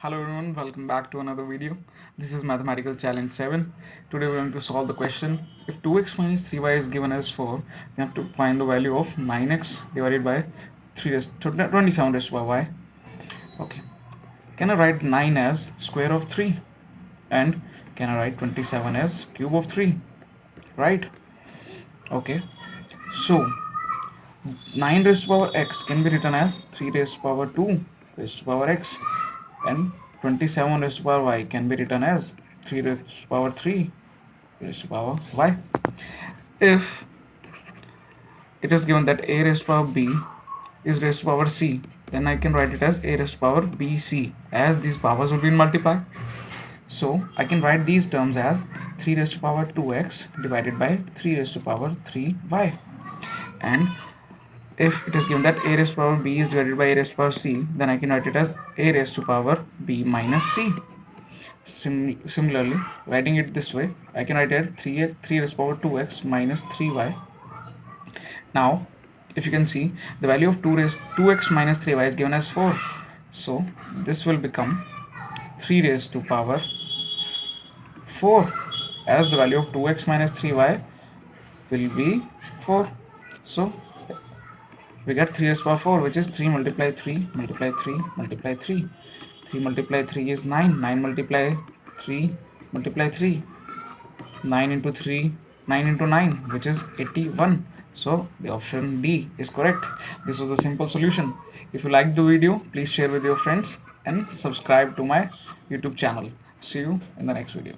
Hello everyone, welcome back to another video. This is Mathematical Challenge 7. Today we're going to solve the question, if 2x minus 3y is given as 4, we have to find the value of 9x divided by 27 raised to power y. Okay, can I write 9 as square of 3? And can I write 27 as cube of 3? Right? Okay, so 9 raised to power x can be written as 3 raised to power 2 raised to power x, and 27 raised to power y can be written as 3 raised to power 3 raised to power y. If it is given that a raised to power b is raised to power c, then I can write it as a raised to power bc, as these powers will be in multiply. So I can write these terms as 3 raised to power 2x divided by 3 raised to power 3y. And if it is given that a raised to power b is divided by a raised to power c, then I can write it as a raised to power b minus c. Similarly, writing it this way, I can write it 3 raised to power 2x minus 3y. Now, if you can see, the value of 2x minus 3y is given as 4. So, this will become 3 raised to power 4, as the value of 2x minus 3y will be 4. So, we get 3 raised to power 4, which is 3 multiply 3 multiply 3 multiply 3. 3 multiply 3 is 9. 9 multiply 3 multiply 3. 9 into 3, 9 into 9, which is 81. So the option D is correct. This was a simple solution. If you liked the video, please share with your friends and subscribe to my YouTube channel. See you in the next video.